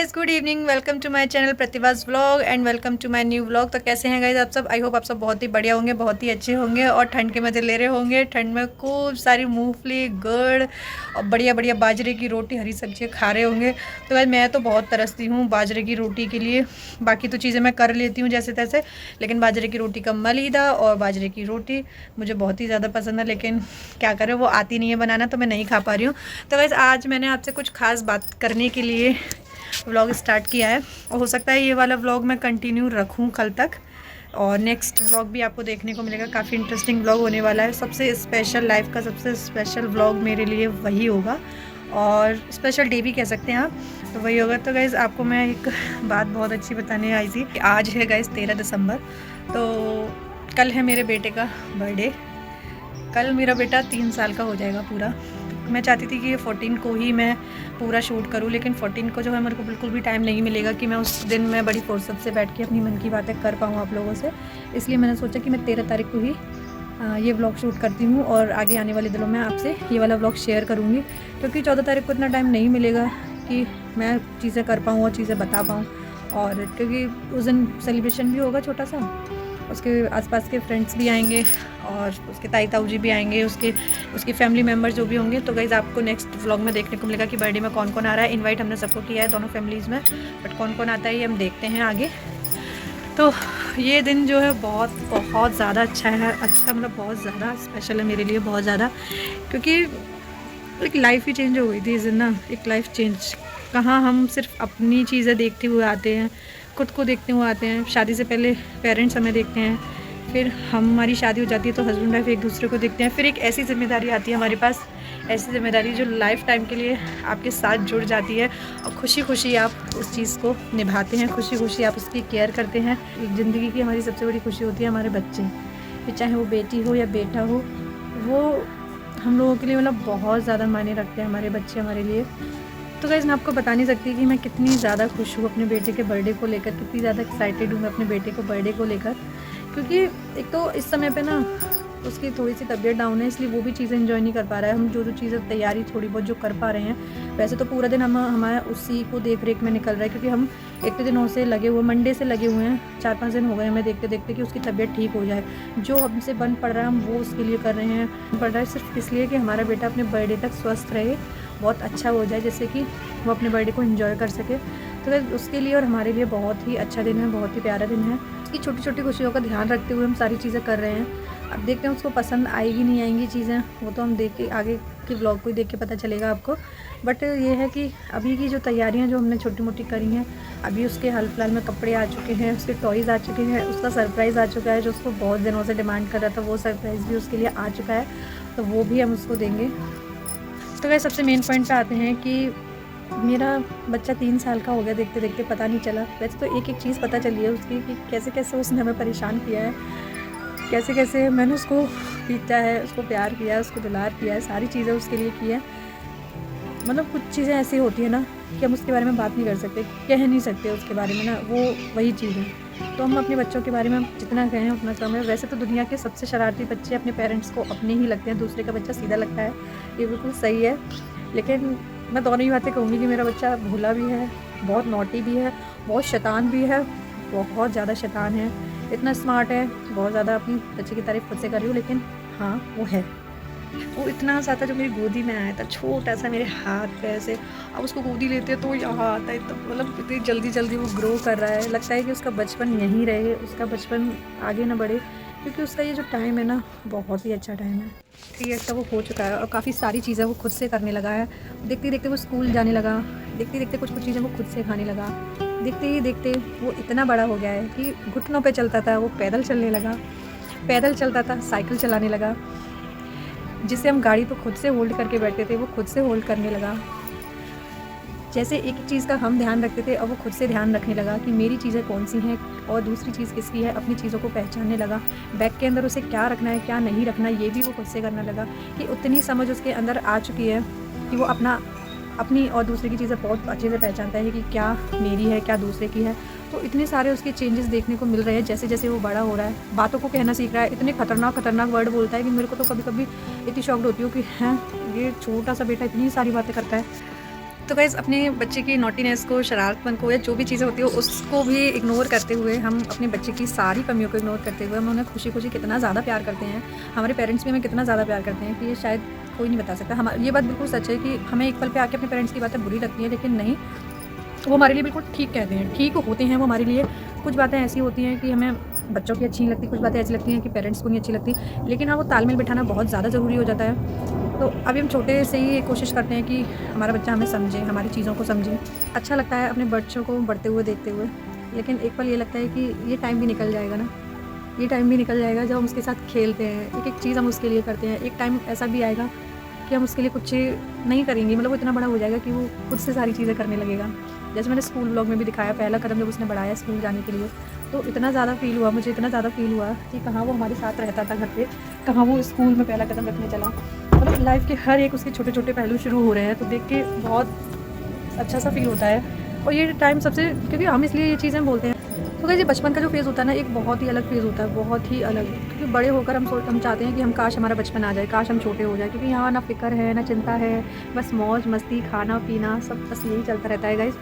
Guys, good evening. Welcome to my channel Pratibha's vlog and welcome to my new vlog. तो कैसे हैं guys आप सब? आई होप आप सब बहुत ही बढ़िया होंगे, बहुत ही अच्छे होंगे और ठंड के मज़े ले रहे होंगे। ठंड में खूब सारी मूंगफली, गुड़ और बढ़िया बढ़िया बाजरे की रोटी, हरी सब्जियां खा रहे होंगे। तो गाइज मैं तो बहुत तरसती हूँ बाजरे की रोटी के लिए। बाकी तो चीज़ें मैं कर लेती हूँ जैसे तैसे, लेकिन बाजरे की रोटी का मलीदा और बाजरे की रोटी मुझे बहुत ही ज़्यादा पसंद है। लेकिन क्या करें, वो आती नहीं है बनाना, तो मैं नहीं खा पा रही हूँ। तो गाइज आज मैंने आपसे कुछ खास बात करने के लिए व्लॉग स्टार्ट किया है और हो सकता है ये वाला व्लॉग मैं कंटिन्यू रखूं कल तक, और नेक्स्ट व्लॉग भी आपको देखने को मिलेगा। काफ़ी इंटरेस्टिंग व्लॉग होने वाला है। सबसे स्पेशल, लाइफ का सबसे स्पेशल व्लॉग मेरे लिए वही होगा, और स्पेशल डे भी कह सकते हैं आप, तो वही होगा। तो गाइज़ आपको मैं एक बात बहुत अच्छी बताने आई थी। आज है गाइज़ 13 दिसंबर, तो कल है मेरे बेटे का बर्थडे। कल मेरा बेटा 3 साल का हो जाएगा पूरा। मैं चाहती थी कि ये 14 को ही मैं पूरा शूट करूं, लेकिन 14 को जो है मेरे को बिल्कुल भी टाइम नहीं मिलेगा कि मैं उस दिन मैं बड़ी फुर्सत से बैठ के अपनी मन की बातें कर पाऊँ आप लोगों से। इसलिए मैंने सोचा कि मैं 13 तारीख को ही ये व्लॉग शूट करती हूँ और आगे आने वाले दिनों में आपसे ये वाला व्लॉग शेयर करूँगी, क्योंकि 14 तारीख को इतना टाइम नहीं मिलेगा कि मैं चीज़ें कर पाऊँ और चीज़ें बता पाऊँ। और क्योंकि उस दिन सेलिब्रेशन भी होगा छोटा सा, उसके आसपास के फ्रेंड्स भी आएंगे और उसके ताई ताऊ जी भी आएंगे, उसके फैमिली मेम्बर जो भी होंगे। तो गाइज़ आपको नेक्स्ट व्लॉग में देखने को मिलेगा कि बर्थडे में कौन कौन आ रहा है। इनवाइट हमने सबको किया है, दोनों फैमिलीज़ में, बट कौन कौन आता है ये हम देखते हैं आगे। तो ये दिन जो है बहुत बहुत ज़्यादा अच्छा है, अच्छा मतलब बहुत ज़्यादा स्पेशल है मेरे लिए, बहुत ज़्यादा, क्योंकि एक लाइफ ही चेंज हो गई थी इस दिन ना। एक लाइफ चेंज कहाँ, हम सिर्फ अपनी चीज़ें देखते हुए आते हैं, खुद को देखते हुए आते हैं। शादी से पहले पेरेंट्स हमें देखते हैं, फिर हमारी शादी हो जाती है तो हस्बैंड वाइफ एक दूसरे को देखते हैं, फिर एक ऐसी जिम्मेदारी आती है हमारे पास, ऐसी जिम्मेदारी जो लाइफ टाइम के लिए आपके साथ जुड़ जाती है, और खुशी खुशी आप उस चीज़ को निभाते हैं, खुशी खुशी आप उसकी केयर करते हैं। ज़िंदगी की हमारी सबसे बड़ी खुशी होती है हमारे बच्चे, फिर चाहे वो बेटी हो या बेटा हो, वो हम लोगों के लिए मतलब बहुत ज़्यादा मायने रखते हैं हमारे बच्चे हमारे लिए। तो गाइस मैं आपको बता नहीं सकती कि मैं कितनी ज़्यादा खुश हूँ अपने बेटे के बर्थडे को लेकर, कितनी ज़्यादा एक्साइटेड हूँ मैं अपने बेटे को बर्थडे को लेकर, क्योंकि एक तो इस समय पे ना उसकी थोड़ी सी तबीयत डाउन है, इसलिए वो भी चीज़ें एंजॉय नहीं कर पा रहा है। हम जो जो चीज़ें तैयारी थोड़ी बहुत जो कर पा रहे हैं, वैसे तो पूरा दिन हम हमारा उसी को देख रेख में निकल रहा है, क्योंकि हम इतने दिनों से लगे हुए, मंडे से लगे हुए हैं, 4-5 दिन हो गए हमें देखते देखते कि उसकी तबीयत ठीक हो जाए। जो हमसे बन पड़ रहा है हम वो उसके लिए कर रहे हैं। पड़ रहा है सिर्फ इसलिए कि हमारा बेटा अपने बर्थडे तक स्वस्थ रहे, बहुत अच्छा हो जाए, जैसे कि वो अपने बर्थडे को एंजॉय कर सके। तो उसके लिए और हमारे लिए बहुत ही अच्छा दिन है, बहुत ही प्यारा दिन है। उसकी छोटी छोटी खुशियों का ध्यान रखते हुए हम सारी चीज़ें कर रहे हैं। अब देखते हैं उसको पसंद आएगी नहीं आएंगी चीज़ें, वो तो हम देख के आगे के व्लॉग को ही देख के पता चलेगा आपको। बट ये है कि अभी की जो तैयारियां जो हमने छोटी मोटी करी हैं, अभी उसके हाल फिलहाल में कपड़े आ चुके हैं, उसके टॉयज़ आ चुके हैं, उसका सरप्राइज़ आ चुका है जो उसको बहुत दिनों से डिमांड कर रहा था, वो सरप्राइज़ भी उसके लिए आ चुका है, तो वो भी हम उसको देंगे। तो वह सबसे मेन पॉइंट पे आते हैं कि मेरा बच्चा 3 साल का हो गया, देखते देखते पता नहीं चला। वैसे तो एक एक चीज़ पता चली है उसकी कि कैसे कैसे उसने हमें परेशान किया है, कैसे कैसे मैंने उसको पीटा है, उसको प्यार किया है, उसको दुलार किया है, सारी चीज़ें उसके लिए की है। मतलब कुछ चीज़ें ऐसी होती है ना कि हम उसके बारे में बात नहीं कर सकते, कह नहीं सकते उसके बारे में ना, वो वही चीज़ है। तो हम अपने बच्चों के बारे में जितना कहें उतना कम है। वैसे तो दुनिया के सबसे शरारती बच्चे अपने पेरेंट्स को अपने ही लगते हैं, दूसरे का बच्चा सीधा लगता है, ये बिल्कुल सही है। लेकिन मैं दोनों ही बातें कहूँगी कि मेरा बच्चा भोला भी है, बहुत नॉटी भी है, बहुत शैतान भी है, बहुत ज़्यादा शैतान है, इतना स्मार्ट है, बहुत ज़्यादा। अपनी बच्चे की तारीफ़ खुद से कर रही हूँ, लेकिन हाँ वो है। वो इतना सा था, जो मेरी गोदी में आया था छोटा सा मेरे हाथ पे ऐसे, अब उसको गोदी लेते हैं तो यहाँ आता है, तो मतलब इतनी जल्दी जल्दी वो ग्रो कर रहा है। लगता है कि उसका बचपन यहीं रहे, उसका बचपन आगे ना बढ़े, क्योंकि उसका ये जो टाइम है ना बहुत ही अच्छा टाइम है। 3 ईयर्स का वो हो चुका है और काफ़ी सारी चीज़ें वो खुद से करने लगा है। देखते देखते वो स्कूल जाने लगा, देखते देखते कुछ कुछ चीज़ें वो खुद से खाने लगा, देखते ही देखते वो इतना बड़ा हो गया है कि घुटनों पे चलता था वो पैदल चलने लगा, पैदल चलता था साइकिल चलाने लगा, जिसे हम गाड़ी पर खुद से होल्ड करके बैठते थे वो खुद से होल्ड करने लगा। जैसे एक चीज़ का हम ध्यान रखते थे, अब वो खुद से ध्यान रखने लगा कि मेरी चीज़ें कौन सी हैं और दूसरी चीज़ किसकी है। अपनी चीज़ों को पहचानने लगा, बैग के अंदर उसे क्या रखना है क्या नहीं रखना ये भी वो खुद से करने लगा। कि उतनी समझ उसके अंदर आ चुकी है कि वो अपनी और दूसरे की चीज़ें बहुत अच्छे से पहचानता है कि क्या मेरी है क्या दूसरे की है। तो इतने सारे उसके चेंजेस देखने को मिल रहे हैं जैसे जैसे वो बड़ा हो रहा है, बातों को कहना सीख रहा है। इतने खतरनाक वर्ड बोलता है कि मेरे को तो कभी कभी इतनी शॉक्ड होती हूँ कि हैं ये छोटा सा बेटा इतनी सारी बातें करता है। तो गाइज़ अपने बच्चे की नॉटीनेस को, शरारतपन को या जो भी चीज़ें होती है उसको भी इग्नोर करते हुए, हम अपने बच्चे की सारी कमियों को इग्नोर करते हुए हम उन्हें खुशी-खुशी कितना ज़्यादा प्यार करते हैं। हमारे पेरेंट्स भी हमें कितना ज़्यादा प्यार करते हैं कि ये शायद कोई नहीं बता सकता। ये बात बिल्कुल सच है कि हमें एक पल पे आके अपने पेरेंट्स की बातें बुरी लगती हैं, लेकिन नहीं, वो हमारे लिए बिल्कुल ठीक कहते हैं, ठीक होते हैं वो हमारे लिए। कुछ बातें ऐसी होती हैं कि हमें बच्चों की अच्छी नहीं लगती, कुछ बातें ऐसी लगती हैं कि पेरेंट्स को नहीं अच्छी लगती, लेकिन हाँ, वो तालमेल बिठाना बहुत ज़्यादा ज़रूरी हो जाता है। तो अभी हम छोटे से ही कोशिश करते हैं कि हमारा बच्चा हमें समझे, हमारी चीज़ों को समझे। अच्छा लगता है अपने बच्चों को बढ़ते हुए देखते हुए, लेकिन एक पल ये लगता है कि ये टाइम भी निकल जाएगा ना, ये टाइम भी निकल जाएगा जब हम उसके साथ खेलते हैं, एक-एक चीज़ हम उसके लिए करते हैं। एक टाइम ऐसा भी आएगा कि हम उसके लिए कुछ नहीं करेंगे, मतलब वो इतना बड़ा हो जाएगा कि वो खुद से सारी चीज़ें करने लगेगा। जैसे मैंने स्कूल व्लॉग में भी दिखाया, पहला कदम जब उसने बढ़ाया स्कूल जाने के लिए, तो इतना ज़्यादा फ़ील हुआ मुझे, इतना ज़्यादा फ़ील हुआ कि कहाँ वो हमारे साथ रहता था घर पे, कहाँ वो स्कूल में पहला कदम रखने चला। मतलब लाइफ़ के हर एक उसके छोटे-छोटे पहलू शुरू हो रहे हैं, तो देख के बहुत अच्छा सा फ़ील होता है। और ये टाइम सबसे, क्योंकि हम इसलिए ये चीज़ें बोलते हैं, तो गाइस ये बचपन का जो फ़ेज़ होता है ना, एक बहुत ही अलग फ़ेज़ होता है, बहुत ही अलग। क्योंकि बड़े होकर हम चाहते हैं कि हम काश हमारा बचपन आ जाए, काश हम छोटे हो जाए, क्योंकि यहाँ ना फ़िक्र है, ना चिंता है, बस मौज मस्ती, खाना-पीना सब बस यही चलता रहता है गाइस।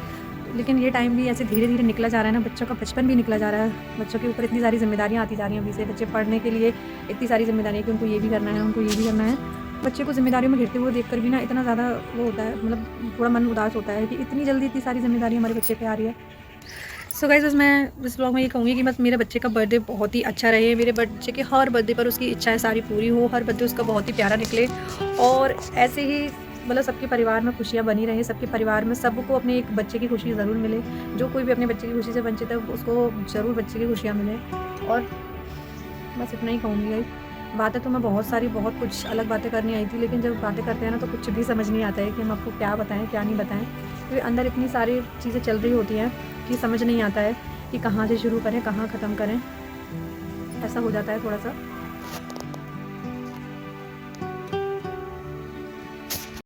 लेकिन ये टाइम भी ऐसे धीरे-धीरे निकला जा रहा है ना, बच्चों का बचपन भी निकला जा रहा है, बच्चों के ऊपर इतनी सारी ज़िम्मेदारियाँ आती जा रही हैं अभी से, बच्चे पढ़ने के लिए इतनी सारी ज़िम्मेदारियाँ कि उनको ये भी करना है, उनको ये भी करना है। बच्चे को ज़िम्मेदारियों में घिरते हुए देखकर भी ना इतना ज़्यादा वो होता है, मतलब थोड़ा मन उदास होता है कि इतनी जल्दी इतनी सारी ज़िम्मेदारी हमारे बच्चे पे आ रही है। सो गाइस बस मैं इस ब्लॉग में ये कहूँगी कि बस मेरे बच्चे का बर्थडे बहुत ही अच्छा रहे, मेरे बच्चे के हर बर्थडे पर उसकी इच्छाएँ सारी पूरी हो, हर बर्थडे उसका बहुत ही प्यारा निकले, और ऐसे ही मतलब सबके परिवार में खुशियाँ बनी रहें, सबके परिवार में सबको अपने एक बच्चे की खुशी ज़रूर मिले। जो कोई भी अपने बच्चे की खुशी से वंचित है उसको ज़रूर बच्चे की खुशियाँ मिलें, और बस इतना ही कहूँगी गाइस। बातें तो मैं बहुत सारी, बहुत कुछ अलग बातें करनी आई थी, लेकिन जब बातें करते हैं ना तो कुछ भी समझ नहीं आता है कि हम आपको क्या बताएँ, क्या नहीं बताएँ। क्योंकि अंदर इतनी सारी चीज़ें चल रही होती हैं कि समझ नहीं आता है कि कहाँ से शुरू करें, कहाँ ख़त्म करें। ऐसा हो जाता है थोड़ा-सा।